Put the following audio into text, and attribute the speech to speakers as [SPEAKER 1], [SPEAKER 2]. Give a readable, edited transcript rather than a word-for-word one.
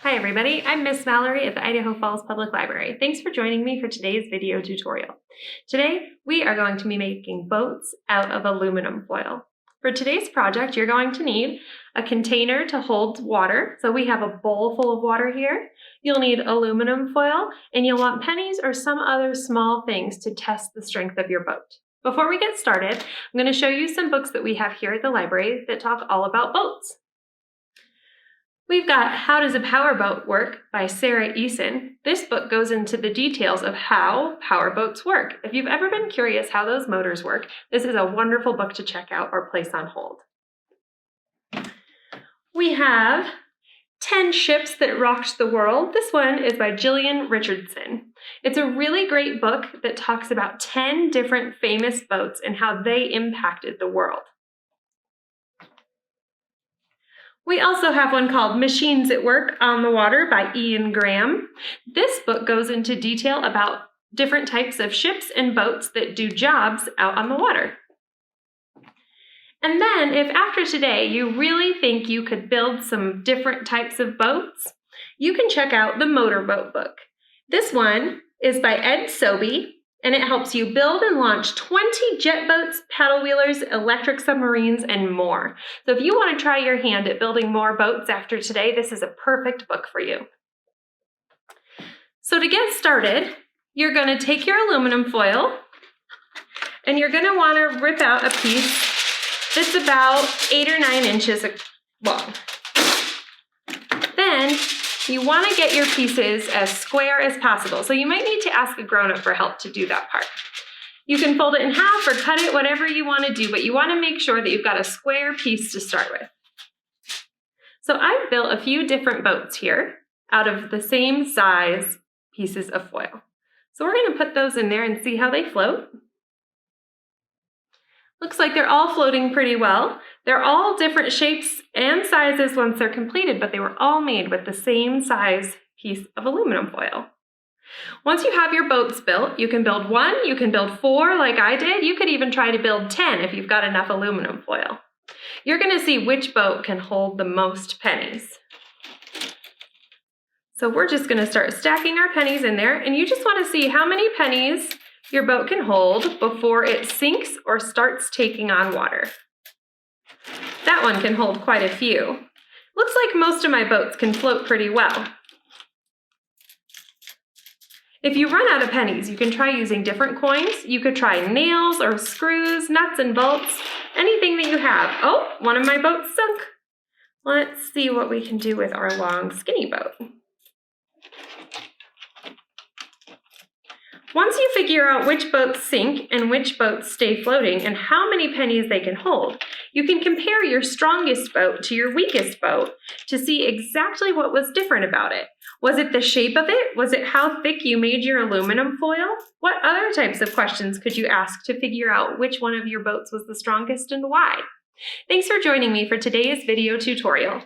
[SPEAKER 1] Hi everybody, I'm Miss Mallory at the Idaho Falls Public Library. Thanks for joining me for today's video tutorial. Today, we are going to be making boats out of aluminum foil. For today's project, you're going to need a container to hold water. So we have a bowl full of water here. You'll need aluminum foil, and you'll want pennies or some other small things to test the strength of your boat. Before we get started, I'm going to show you some books that we have here at the library that talk all about boats. We've got How Does a Powerboat Work by Sarah Eason. This book goes into the details of how powerboats work. If you've ever been curious how those motors work, this is a wonderful book to check out or place on hold. We have 10 Ships That Rocked the World. This one is by Gillian Richardson. It's a really great book that talks about 10 different famous boats and how they impacted the world. We also have one called Machines at Work on the Water by Ian Graham. This book goes into detail about different types of ships and boats that do jobs out on the water. And then, if after today you really think you could build some different types of boats, you can check out the Motorboat book. This one is by Ed Sobey, and it helps you build and launch 20 jet boats, paddle wheelers, electric submarines, and more. So if you want to try your hand at building more boats after today, this is a perfect book for you. So to get started, you're going to take your aluminum foil, and you're going to want to rip out a piece that's about 8 or 9 inches long. Then you want to get your pieces as square as possible, so you might need to ask a grown-up for help to do that part. You can fold it in half or cut it, whatever you want to do, but you want to make sure that you've got a square piece to start with. So I've built a few different boats here out of the same size pieces of foil. So we're going to put those in there and see how they float. Looks like they're all floating pretty well. They're all different shapes and sizes once they're completed, but they were all made with the same size piece of aluminum foil. Once you have your boats built, you can build 1, you can build 4 like I did. You could even try to build 10 if you've got enough aluminum foil. You're going to see which boat can hold the most pennies. So we're just going to start stacking our pennies in there, and you just want to see how many pennies your boat can hold before it sinks or starts taking on water. That one can hold quite a few. Looks like most of my boats can float pretty well. If you run out of pennies, you can try using different coins. You could try nails or screws, nuts and bolts, anything that you have. Oh, one of my boats sunk. Let's see what we can do with our long, skinny boat. Once you figure out which boats sink and which boats stay floating and how many pennies they can hold, you can compare your strongest boat to your weakest boat to see exactly what was different about it. Was it the shape of it? Was it how thick you made your aluminum foil? What other types of questions could you ask to figure out which one of your boats was the strongest and why? Thanks for joining me for today's video tutorial.